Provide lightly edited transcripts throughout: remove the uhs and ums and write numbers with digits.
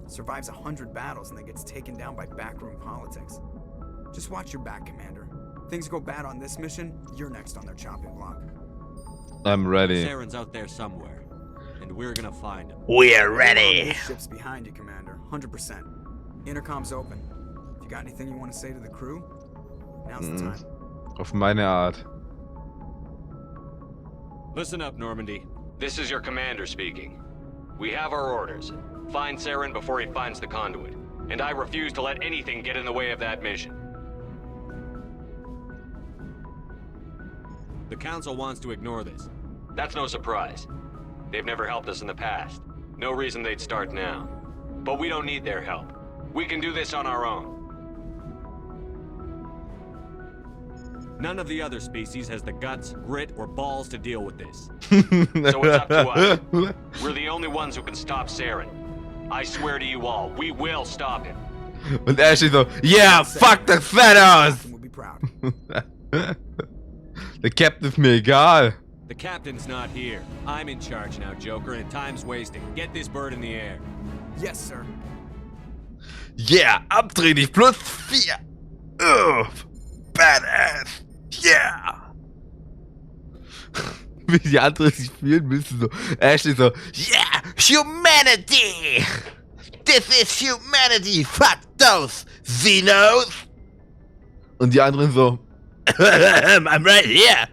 Survives 100 battles and then gets taken down by backroom politics. Just watch your back, Commander. Things go bad on this mission, you're next on their chopping block. I'm ready. Saren's out there somewhere, and we're gonna find him. We're ready. This ship's behind you, Commander. 100%. Intercom's open. If you got anything you want to say to the crew, now's the time. Auf meine Art. Listen up, Normandy. This is your commander speaking. We have our orders. Find Saren before he finds the conduit. And I refuse to let anything get in the way of that mission. The Council wants to ignore this. That's no surprise. They've never helped us in the past. No reason they'd start now. But we don't need their help. We can do this on our own. None of the other species has the guts, grit, or balls to deal with this. So it's up to us. We're the only ones who can stop Saren. I swear to you all, we will stop him. Und er steht so, yeah, fuck the Thanos! We'll be proud. Der Captain ist mir egal. The captain's not here. I'm in charge now, Joker, and time's wasting. Get this bird in the air. Yes, sir. Yeah, abdreh dich, +4. Badass. Yeah. Wie die anderen sich fühlen müssen, so. Ashley so, yeah, humanity. This is humanity. Fuck those Xenos. Und die anderen so, I'm right here.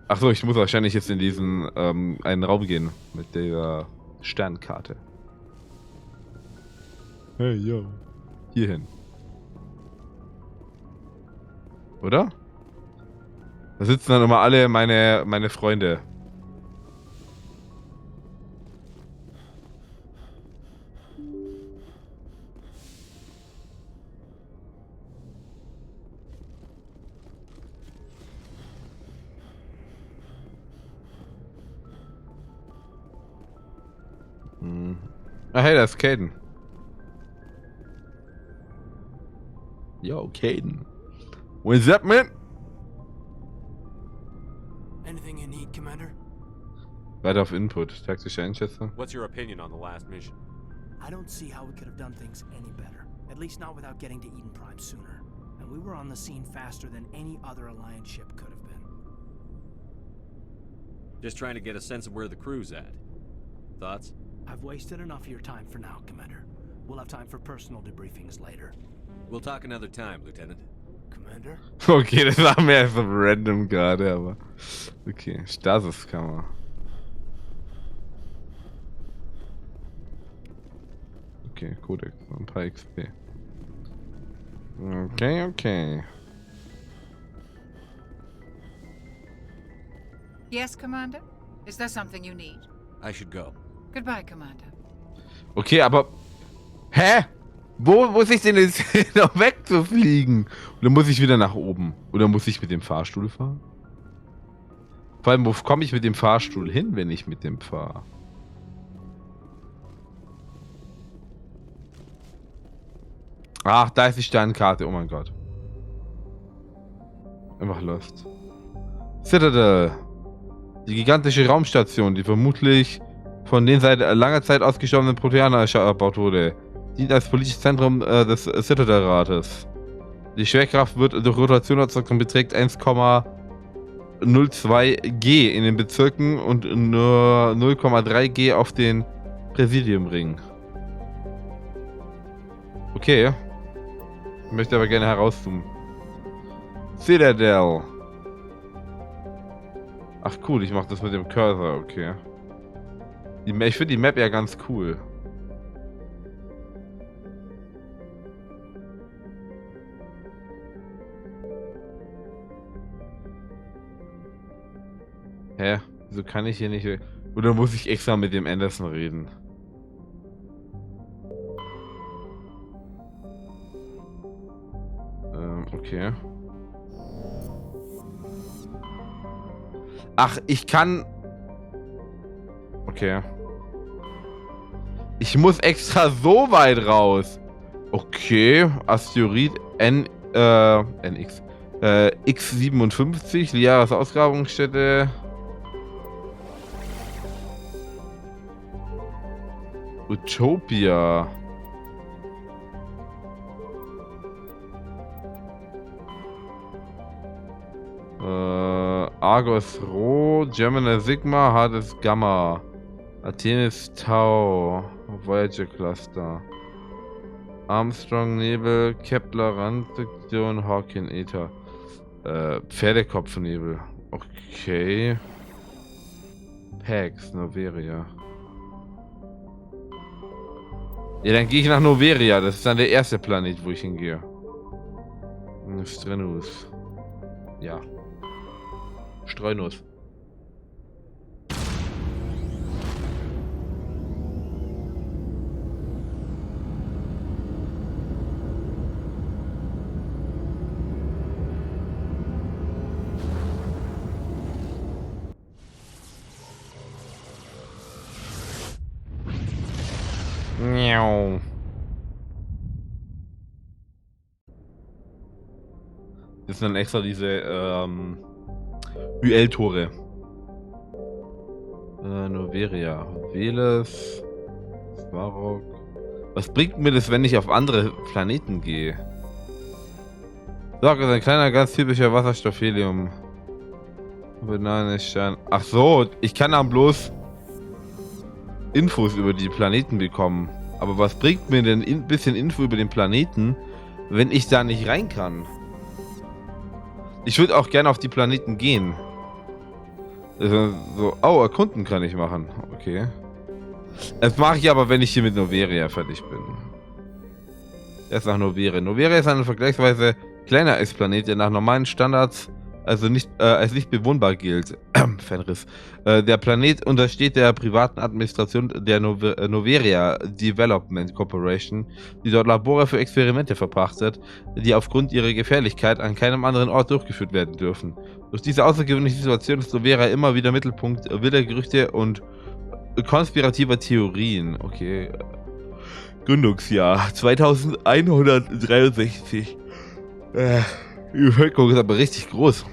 Achso, ich muss wahrscheinlich jetzt in diesen einen Raum gehen mit der Sternkarte. Hey, yo. Hierhin. Oder? Da sitzen dann immer alle meine Freunde. Ah, hey, da ist Caden. Yo, Caden. What's up, man? Anything you need, Commander? Weiter auf Input. Taktische Einschätzung. What's your opinion on the last mission? I don't see how we could have done things any better. At least not without getting to Eden Prime sooner. And we were on the scene faster than any other Alliance ship could have been. Just trying to get a sense of where the crew's at. Thoughts? I've wasted enough of your time for now, Commander. We'll have time for personal debriefings later. We'll talk another time, Lieutenant. Commander? Okay, das war mir so random gerade, aber... Okay, Stasiskammer. Okay, Codex, ein paar XP. Okay, okay. Yes, Commander? Is there something you need? I should go. Goodbye, Commander. Okay, aber... Hä? Wo muss ich denn jetzt noch wegzufliegen? Oder muss ich wieder nach oben? Oder muss ich mit dem Fahrstuhl fahren? Vor allem, wo komme ich mit dem Fahrstuhl hin, wenn ich mit dem fahre? Ach, da ist die Sternkarte. Oh mein Gott. Einfach Lost. Citadel. Die gigantische Raumstation, die vermutlich von den seit langer Zeit ausgestorbenen Proteanern erbaut wurde. Dient als politisches Zentrum des Citadel-Rates. Die Schwerkraft wird durch Rotation erzeugt und beträgt 1,02 G in den Bezirken und nur 0,3 G auf den Präsidiumring. Okay. Ich möchte aber gerne herauszoomen. Citadel. Ach cool, ich mache das mit dem Cursor, okay. Ich finde die Map ja ganz cool. Hä? Wieso kann ich hier nicht... Oder muss ich extra mit dem Anderson reden? Okay. Ach, ich kann... Okay. Ich muss extra so weit raus. Okay. Asteroid NX. X57, Liaras Ausgrabungsstätte. Utopia. Argos Rho, Gemini Sigma, Hades Gamma, Artemis Tau, Voyager Cluster, Armstrong Nebel, Kepler Randsektion, Hawking Ether, Pferdekopfnebel, okay. Pax, Noveria. Ja, dann gehe ich nach Noveria, das ist dann der erste Planet, wo ich hingehe. Strenus. Ja. Streunuss. Miau. Das sind dann extra diese UL-Tore. Noveria. Veles. Svarog. Was bringt mir das, wenn ich auf andere Planeten gehe? Sorg ist ein kleiner, ganz typischer Wasserstoff Helium. Bananenstern. Ach so, ich kann dann bloß Infos über die Planeten bekommen. Aber was bringt mir denn ein bisschen Info über den Planeten, wenn ich da nicht rein kann? Ich würde auch gerne auf die Planeten gehen. Also, so, oh, erkunden kann ich machen. Okay. Das mache ich aber, wenn ich hier mit Noveria fertig bin. Erst nach Noveria. Noveria ist ein vergleichsweise kleiner Ex-Planet, der nach normalen Standards also nicht als nicht bewohnbar gilt. Fenris. Der Planet untersteht der privaten Administration der Noveria Development Corporation, die dort Labore für Experimente verpachtet, die aufgrund ihrer Gefährlichkeit an keinem anderen Ort durchgeführt werden dürfen. Durch diese außergewöhnliche Situation ist Noveria immer wieder Mittelpunkt wilder Gerüchte und konspirativer Theorien. Okay. Gründungsjahr 2163. Die Bevölkerung ist aber richtig groß.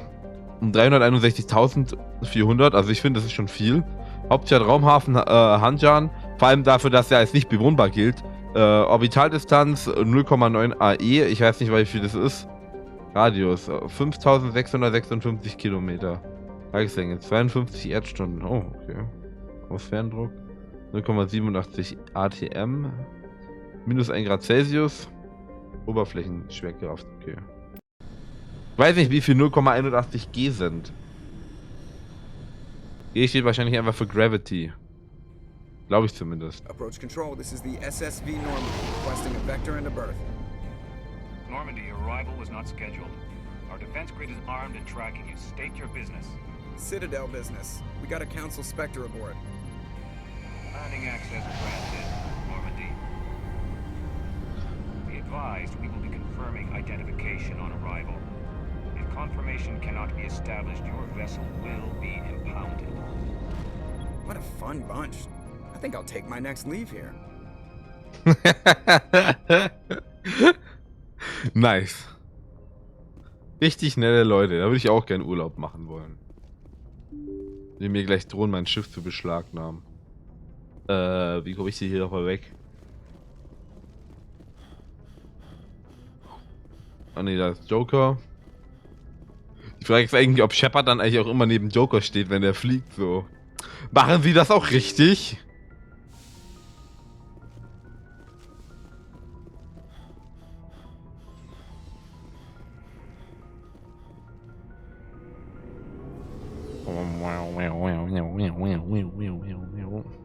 361.400, also ich finde, das ist schon viel. Hauptstadt Raumhafen Hanjan, vor allem dafür, dass er als nicht bewohnbar gilt. Orbitaldistanz 0,9 AE, ich weiß nicht, wie viel das ist. Radius 5.656 Kilometer. Tageslänge 52 Erdstunden. Oh, okay. Atmosphärendruck 0,87 ATM. Minus 1 Grad Celsius. Oberflächenschwerkraft, okay. Ich weiß nicht, wie viel 0,81 G sind. G steht wahrscheinlich einfach für Gravity. Glaube ich zumindest. Approach control, this is the SSV Normandy, requesting a vector and a berth. Normandy, your arrival was not scheduled. Our defense grid is armed and tracking you. State your business. Citadel business. We got a Council Spectre aboard. Landing access granted, Normandy. Be advised, we will be confirming identification on arrival. If confirmation cannot be established, your vessel will be impounded. What a fun bunch. I think I'll take my next leave here. Nice. Richtig nette Leute. Da würde ich auch gerne Urlaub machen wollen. Die mir gleich drohen, mein Schiff zu beschlagnahmen. Wie komme ich hier nochmal weg? Ah ne, da ist Joker. Die Frage ist eigentlich, ob Shepard dann eigentlich auch immer neben Joker steht, wenn der fliegt, so. Machen Sie das auch richtig?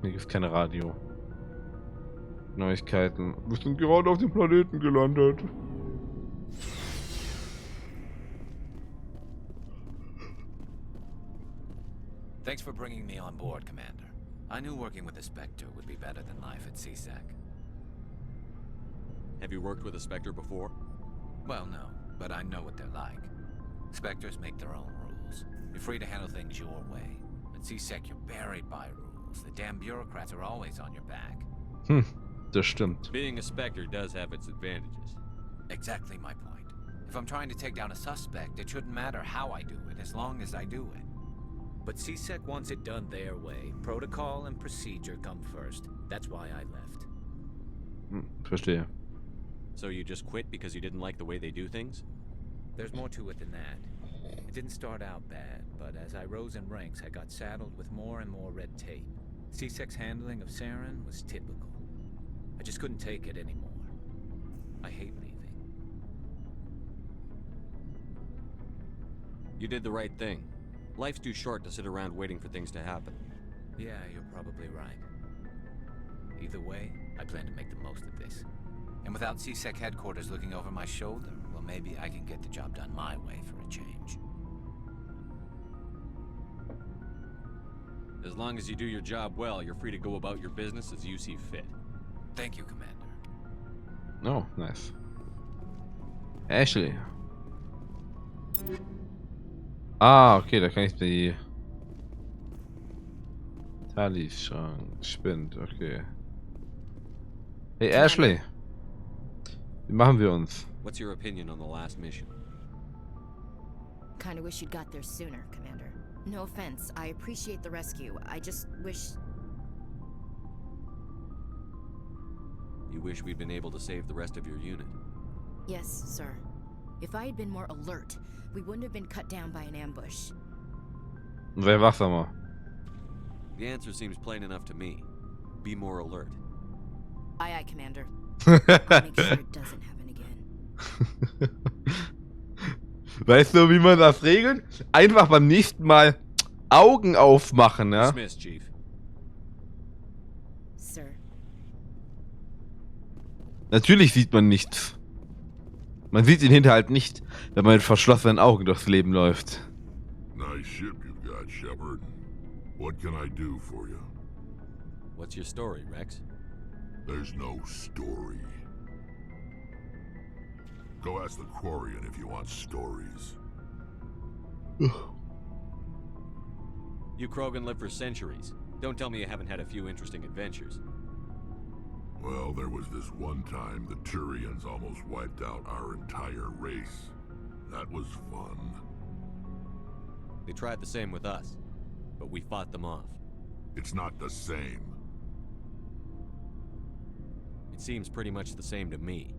Hier gibt es kein Radio. Neuigkeiten. Wir sind gerade auf dem Planeten gelandet. Thanks for bringing me on board, Commander. I knew working with a Spectre would be better than life at CSAC. Have you worked with a Spectre before? Well, no, but I know what they're like. Spectres make their own rules. You're free to handle things your way. At CSAC, you're buried by rules. The damn bureaucrats are always on your back. Das stimmt. Being a Spectre does have its advantages. Exactly my point. If I'm trying to take down a suspect, it shouldn't matter how I do it, as long as I do it. But CSEC wants it done their way. Protocol and procedure come first. That's why I left. Verstehe. So you just quit because you didn't like the way they do things? There's more to it than that. It didn't start out bad, but as I rose in ranks, I got saddled with more and more red tape. CSEC's handling of Saren was typical. I just couldn't take it anymore. I hate leaving. You did the right thing. Life's too short to sit around waiting for things to happen. Yeah, you're probably right. Either way, I plan to make the most of this. And without CSEC headquarters looking over my shoulder, well, maybe I can get the job done my way for a change. As long as you do your job well, you're free to go about your business as you see fit. Thank you, Commander. Oh, nice. Ashley. Ah, okay, da kann ich die Tali-Schrank spinnt, okay. Hey Ashley, wie machen wir uns? What's your opinion on the last mission? Kinda wish you'd got there sooner, Commander. No offense, I appreciate the rescue. I just wish... You wish we'd been able to save the rest of your unit? Yes, sir. If I had been more alert, we wouldn't have been cut down by an ambush. Sehr wachsamer. The answer seems plain enough to me. Be more alert. Aye, aye, Commander. I'll make sure it doesn't happen again. Weißt du, wie man das regelt? Einfach beim nächsten Mal Augen aufmachen, ja? Dismissed, Chief. Sir. Natürlich sieht man nichts. Man sieht den Hinterhalt nicht, wenn man mit verschlossenen Augen durchs Leben läuft. Nice ship you've got, Shepard. What can I do for you? What's your story, Rex? There's no story. Go ask the Quarian if you want stories. You Krogan live for centuries. Don't tell me you haven't had a few interesting adventures. Well, there was this one time the Turians almost wiped out our entire race. That was fun. They tried the same with us, but we fought them off. It's not the same. It seems pretty much the same to me.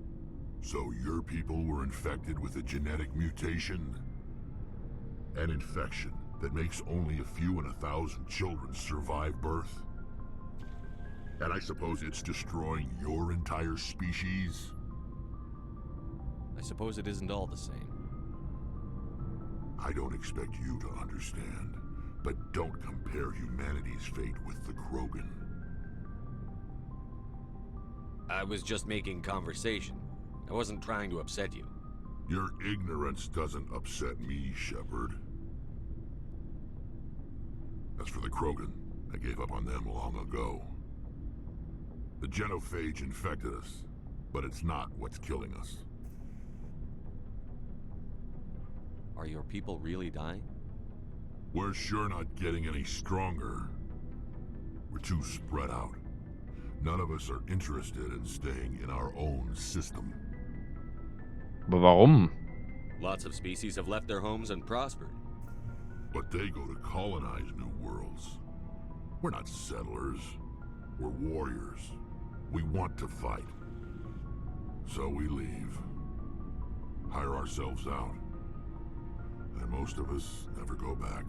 So your people were infected with a genetic mutation? An infection that makes only a few in 1,000 children survive birth? And I suppose it's destroying your entire species? I suppose it isn't all the same. I don't expect you to understand, but don't compare humanity's fate with the Krogan. I was just making conversation. I wasn't trying to upset you. Your ignorance doesn't upset me, Shepard. As for the Krogan, I gave up on them long ago. The genophage infected us, but it's not what's killing us. Are your people really dying? We're sure not getting any stronger. We're too spread out. None of us are interested in staying in our own system. Aber warum? Lots of species have left their homes and prospered. But they go to colonize new worlds. We're not settlers. We're warriors. We want to fight. So we leave. Hire ourselves out. And most of us never go back.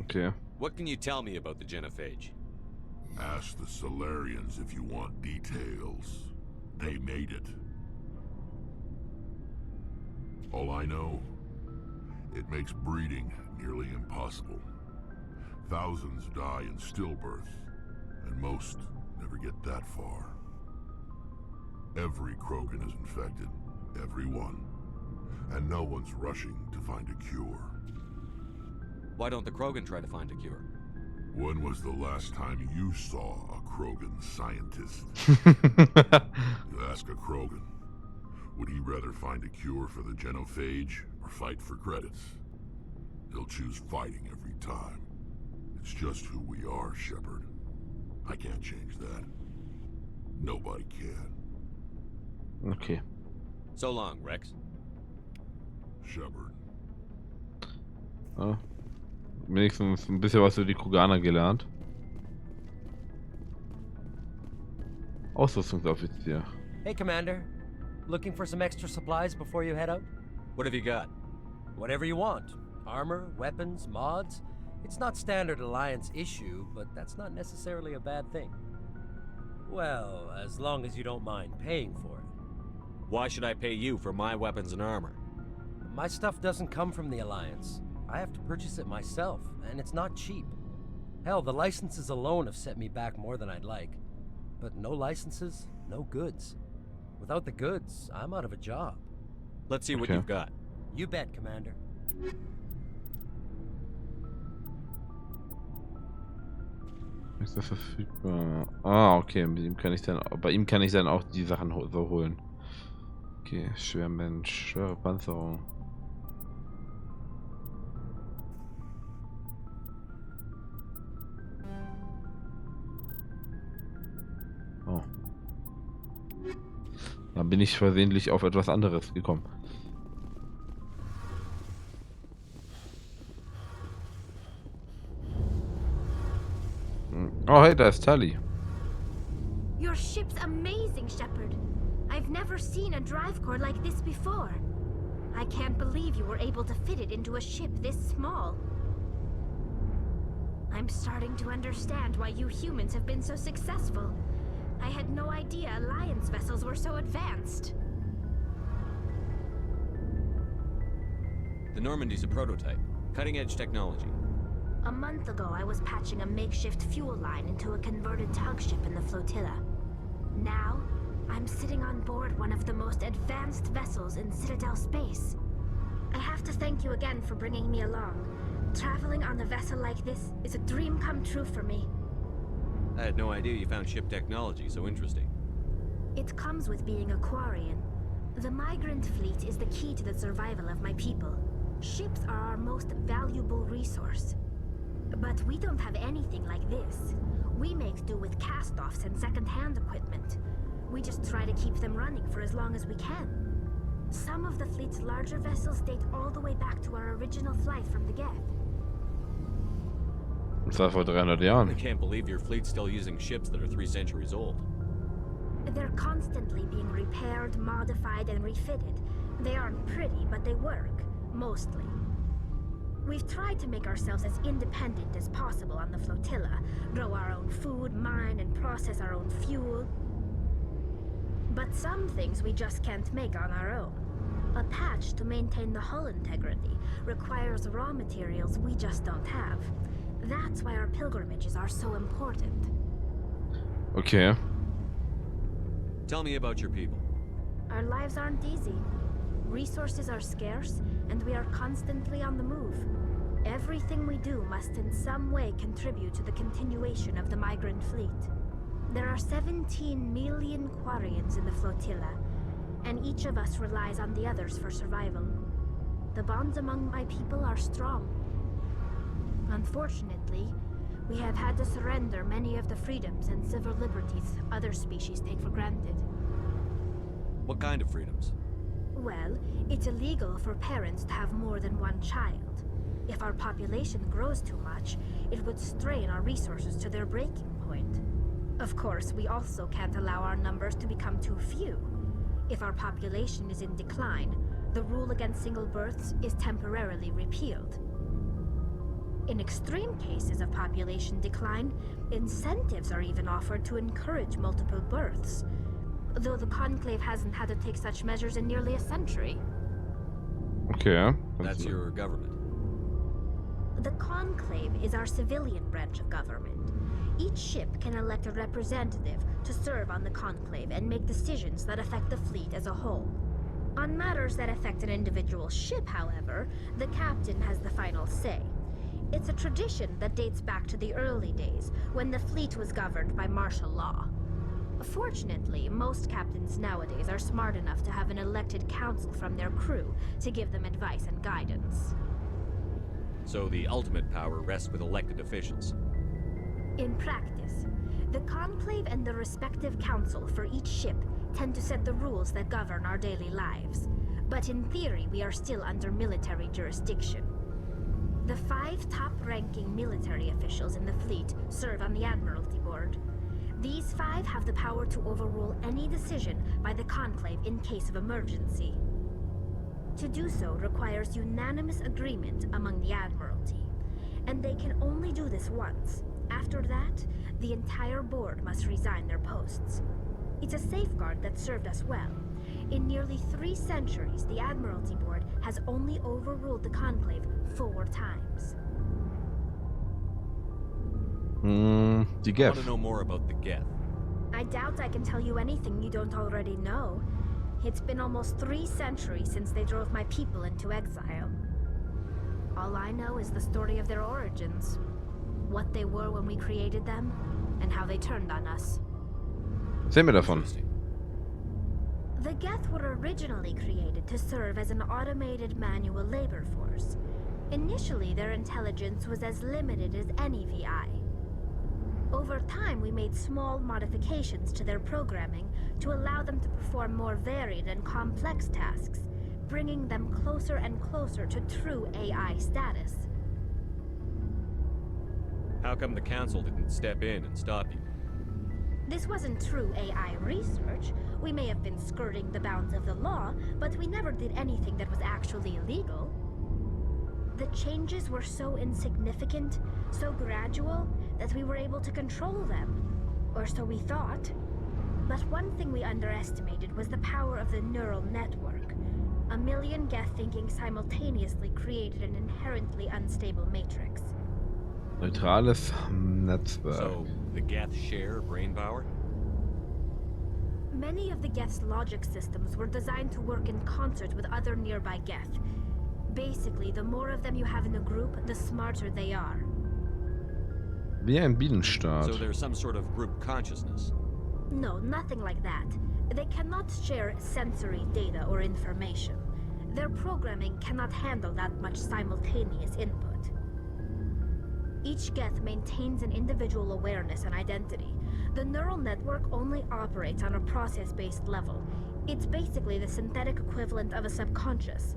Okay. What can you tell me about the genophage? Ask the Solarians if you want details. They made it. All I know, it makes breeding nearly impossible. Thousands die in stillbirth, and most never get that far. Every Krogan is infected, every one, and no one's rushing to find a cure. Why don't the Krogan try to find a cure? When was the last time you saw a Krogan scientist? You ask a Krogan, would he rather find a cure for the genophage or fight for credits? He'll choose fighting every time. It's just who we are, Shepard. I can't change that. Nobody can. Okay. So long, Rex. Shepard. Ja. Wenigstens ein bisschen was über die Kroganer gelernt. Ausrüstungsoffizier. Hey, Commander. Looking for some extra supplies before you head out? What have you got? Whatever you want. Armor, weapons, mods. It's not standard Alliance issue, but that's not necessarily a bad thing. Well, as long as you don't mind paying for it. Why should I pay you for my weapons and armor? My stuff doesn't come from the Alliance. I have to purchase it myself, and it's not cheap. Hell, the licenses alone have set me back more than I'd like. But no licenses, no goods. Without the goods, I'm out of a job. Let's see what you've got. You bet, Commander. Ist das verfügbar? Ah, okay. Bei ihm kann ich dann auch die Sachen so holen. Okay, Schwermensch, schwere Panzerung. Oh. Da bin ich versehentlich auf etwas anderes gekommen. Oh, hey, da ist Tali. Your ship's amazing, Shepard. I've never seen a drive core like this before. I can't believe you were able to fit it into a ship this small. I'm starting to understand why you humans have been so successful. I had no idea Alliance vessels were so advanced. The Normandy's a prototype. Cutting-edge technology. A month ago, I was patching a makeshift fuel line into a converted tug ship in the flotilla. Now, I'm sitting on board one of the most advanced vessels in Citadel space. I have to thank you again for bringing me along. Traveling on a vessel like this is a dream come true for me. I had no idea you found ship technology so interesting. It comes with being a Quarian. The migrant fleet is the key to the survival of my people. Ships are our most valuable resource. But we don't have anything like this. We make do with cast-offs and second-hand equipment. We just try to keep them running for as long as we can. Some of the fleet's larger vessels date all the way back to our original flight from the Geth. Das war vor 300 Jahren. I can't believe your fleet's still using ships that are 3 centuries old. They're constantly being repaired, modified, and refitted. They aren't pretty, but they work. Mostly. We've tried to make ourselves as independent as possible on the flotilla, grow our own food, mine, and process our own fuel. But some things we just can't make on our own. A patch to maintain the hull integrity requires raw materials we just don't have. That's why our pilgrimages are so important. Okay. Tell me about your people. Our lives aren't easy. Resources are scarce, and we are constantly on the move. Everything we do must in some way contribute to the continuation of the migrant fleet. There are 17 million Quarians in the flotilla, and each of us relies on the others for survival. The bonds among my people are strong. Unfortunately, we have had to surrender many of the freedoms and civil liberties other species take for granted. What kind of freedoms? Well, it's illegal for parents to have more than one child. If our population grows too much, it would strain our resources to their breaking point. Of course, we also can't allow our numbers to become too few. If our population is in decline, the rule against single births is temporarily repealed. In extreme cases of population decline, incentives are even offered to encourage multiple births, though the Conclave hasn't had to take such measures in nearly a century. Okay. That's your government. The Conclave is our civilian branch of government. Each ship can elect a representative to serve on the Conclave and make decisions that affect the fleet as a whole. On matters that affect an individual ship, however, the captain has the final say. It's a tradition that dates back to the early days, when the fleet was governed by martial law. Fortunately, most captains nowadays are smart enough to have an elected council from their crew to give them advice and guidance. So the ultimate power rests with elected officials. In practice, the Conclave and the respective council for each ship tend to set the rules that govern our daily lives. But in theory, we are still under military jurisdiction. The 5 top-ranking military officials in the fleet serve on the Admiralty Board. These 5 have the power to overrule any decision by the Conclave in case of emergency. To do so requires unanimous agreement among the Admiralty, and they can only do this once. After that, the entire board must resign their posts. It's a safeguard that served us well. In nearly 3 centuries, the Admiralty Board has only overruled the Conclave 4 times. Die I Geth. want to know more about the Geth. I doubt I can tell you anything you don't already know. It's been almost 3 centuries since they drove my people into exile. All I know is the story of their origins. What they were when we created them, and how they turned on us. Erzähl mir davon. The Geth were originally created to serve as an automated manual labor force. Initially, their intelligence was as limited as any VI. Over time, we made small modifications to their programming to allow them to perform more varied and complex tasks, bringing them closer and closer to true AI status. How come the council didn't step in and stop you? This wasn't true AI research. We may have been skirting the bounds of the law, but we never did anything that was actually illegal. The changes were so insignificant, so gradual, that we were able to control them. Or so we thought. But one thing we underestimated was the power of the neural network. A million Geth thinking simultaneously created an inherently unstable matrix. Neutrales Netzwerk. So, the Geth share brain power? Many of the Geth's logic systems were designed to work in concert with other nearby Geth. Basically, the more of them you have in a group, the smarter they are. Wie ein Bienenstaat. So there's some sort of group consciousness? No, nothing like that. They cannot share sensory data or information. Their programming cannot handle that much simultaneous input. Each Geth maintains an individual awareness and identity. The neural network only operates on a process-based level. It's basically the synthetic equivalent of a subconscious.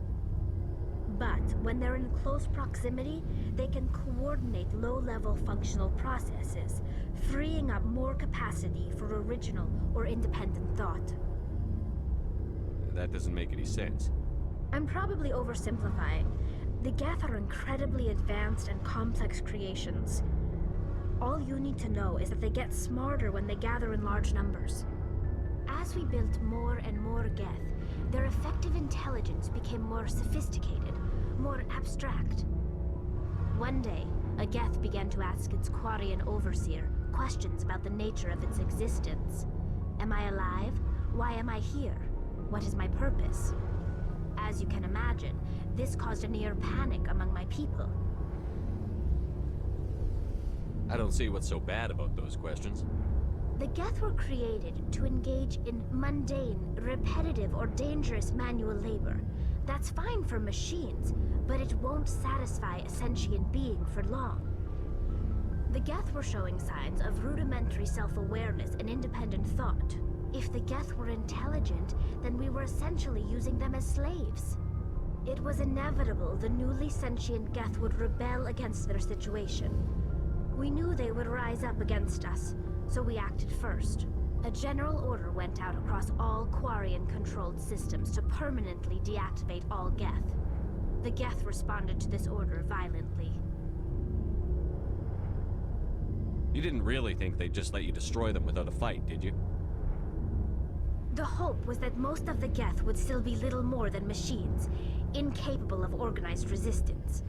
But when they're in close proximity, they can coordinate low-level functional processes, freeing up more capacity for original or independent thought. That doesn't make any sense. I'm probably oversimplifying. The Geth are incredibly advanced and complex creations. All you need to know is that they get smarter when they gather in large numbers. As we built more and more Geth, their effective intelligence became more sophisticated, more abstract. One day, a Geth began to ask its Quarian overseer questions about the nature of its existence. Am I alive? Why am I here? What is my purpose? As you can imagine, this caused a near panic among my people. I don't see what's so bad about those questions. The Geth were created to engage in mundane, repetitive, or dangerous manual labor. That's fine for machines, but it won't satisfy a sentient being for long. The Geth were showing signs of rudimentary self-awareness and independent thought. If the Geth were intelligent, then we were essentially using them as slaves. It was inevitable the newly sentient Geth would rebel against their situation. We knew they would rise up against us, so we acted first. A general order went out across all Quarian-controlled systems to permanently deactivate all Geth. The Geth responded to this order violently. You didn't really think they'd just let you destroy them without a fight, did you? The hope was that most of the Geth would still be little more than machines, incapable of organized resistance.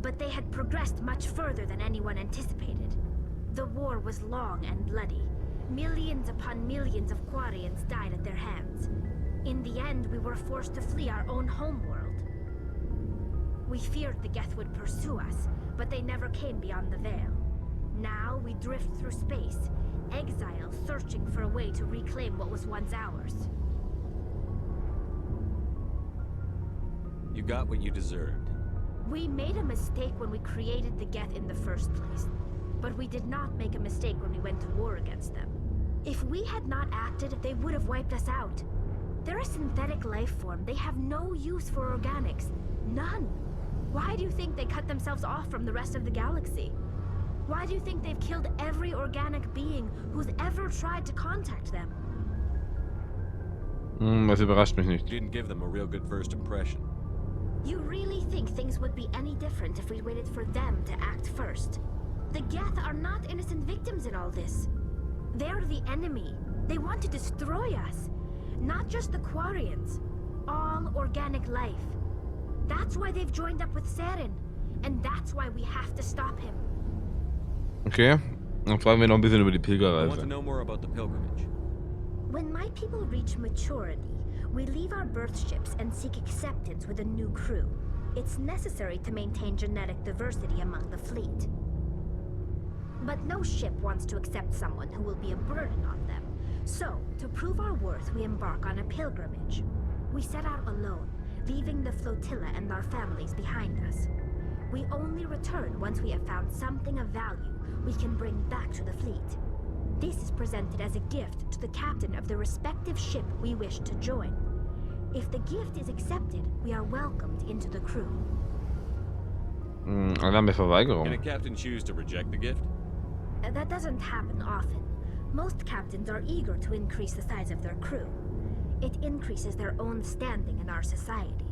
But they had progressed much further than anyone anticipated. The war was long and bloody. Millions upon millions of Quarians died at their hands. In the end, we were forced to flee our own homeworld. We feared the Geth would pursue us, but they never came beyond the Veil. Now we drift through space, exile searching for a way to reclaim what was once ours. You got what you deserved. We made a mistake when we created the Geth in the first place. But we did not make a mistake when we went to war against them. If we had not acted, they would have wiped us out. They're a synthetic life form. They have no use for organics. None. Why do you think they cut themselves off from the rest of the galaxy? Why do you think they've killed every organic being who's ever tried to contact them? Das überrascht mich nicht. Didn't give them a real good first impression. You really think things would be any different if we waited for them to act first? The Geth are not innocent victims in all this. They're the enemy. They want to destroy us. Not just the Quarians. All organic life. That's why they've joined up with Seren. And that's why we have to stop him. Okay, dann fragen wir noch ein bisschen über die I want to Pilgerreise. know more about the pilgrimage. When my people reach maturity, we leave our birth ships and seek acceptance with a new crew. It's necessary to maintain genetic diversity among the fleet. But no ship wants to accept someone who will be a burden on them. So, to prove our worth, we embark on a pilgrimage. We set out alone, leaving the flotilla and our families behind us. We only return once we have found something of value we can bring back to the fleet. This is presented as a gift to the captain of the respective ship we wish to join. If the gift is accepted, we are welcomed into the crew. Alarmverweigerung. Can a captain choose to reject the gift? That doesn't happen often. Most captains are eager to increase the size of their crew. It increases their own standing in our society.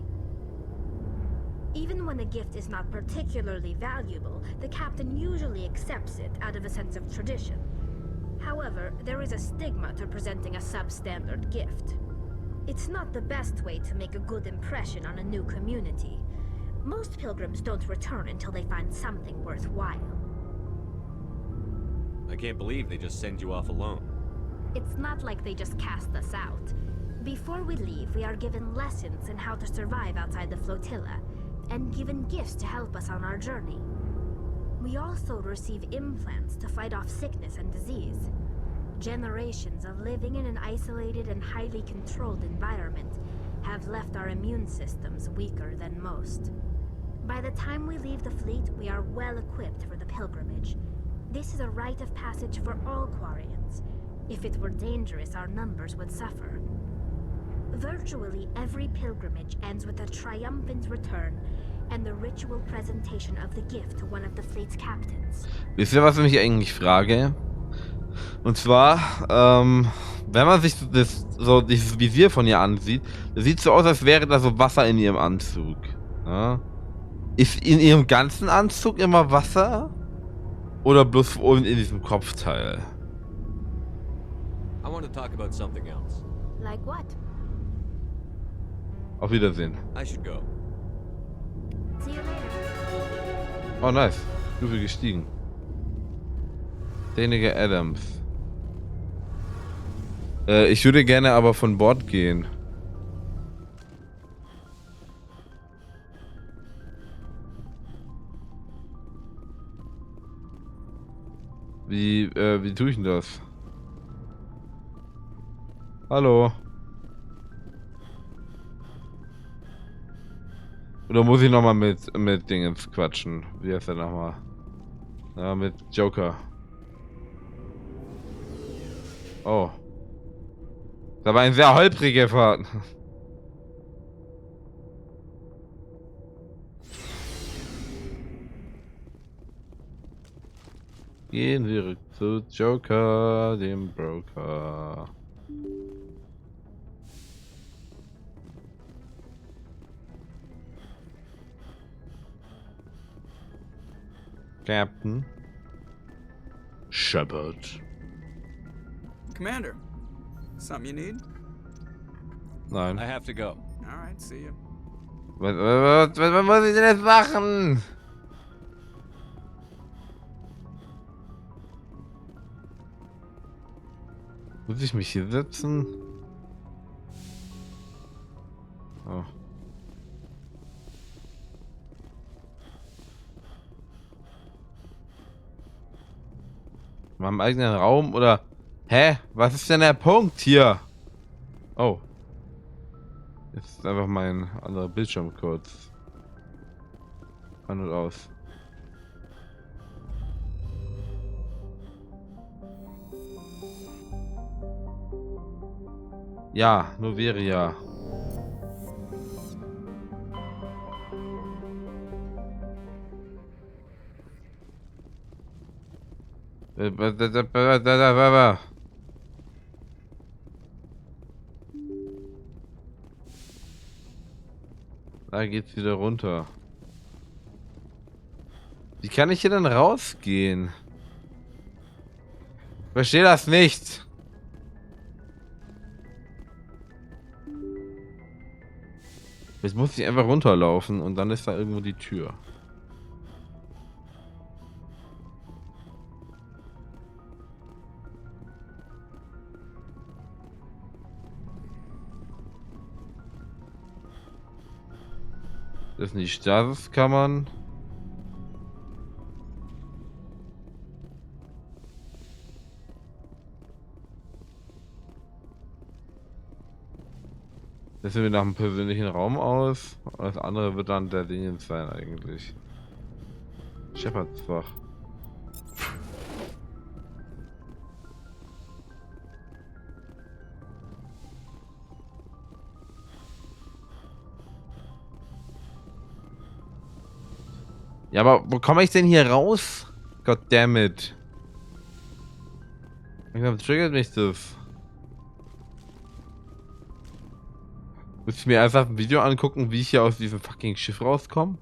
Even when the gift is not particularly valuable, the captain usually accepts it out of a sense of tradition. However, there is a stigma to presenting a substandard gift. It's not the best way to make a good impression on a new community. Most pilgrims don't return until they find something worthwhile. I can't believe they just send you off alone. It's not like they just cast us out. Before we leave, we are given lessons in how to survive outside the flotilla, and given gifts to help us on our journey. We also receive implants to fight off sickness and disease. Generations of living in an isolated and highly controlled environment have left our immune systems weaker than most. By the time we leave the fleet, we are well equipped for the pilgrimage. This is a rite of passage for all Quarians. If it were dangerous, our numbers would suffer. Virtually every pilgrimage ends with a triumphant return and the ritual presentation of the gift to one of the fleet's captains. Wisst ihr, was ich mich eigentlich frage? Und zwar, wenn man sich dieses Visier von ihr ansieht, das sieht so aus, als wäre da so Wasser in ihrem Anzug. Ja? Ist in ihrem ganzen Anzug immer Wasser? Oder bloß in diesem Kopfteil? I want to talk about something else. Like what? Auf Wiedersehen. I should go. See you later. Oh, nice. Stufe gestiegen. Derjenige Adams. Ich würde gerne aber von Bord gehen. Wie tue ich denn das? Hallo? Oder muss ich nochmal mit Dingens quatschen? Wie heißt der nochmal? Ja, mit Joker. Oh. Das war eine sehr holprige Fahrt. Gehen wir zu Joker, dem Broker. Captain Shepard. Commander, something you need? Nein. I have to go. All right, see you. Was muss ich denn jetzt machen? Muss ich mich hier setzen? Oh. In meinem eigenen Raum oder... Hä? Was ist denn der Punkt hier? Oh. Jetzt ist einfach mein anderer Bildschirm kurz. An und aus. Ja, nur wäre ja. Da geht's wieder runter. Wie kann ich hier denn rausgehen? Verstehe das nicht. Jetzt muss ich einfach runterlaufen und dann ist da irgendwo die Tür. Das sind die Stasiskammern. Das sehen wir nach einem persönlichen Raum aus. Das andere wird dann der Dingens sein eigentlich. Shepherdsfach. Ja, aber wo komme ich denn hier raus? Goddammit. Langsam triggert mich das. Willst du mir einfach ein Video angucken, wie ich hier aus diesem fucking Schiff rauskomme?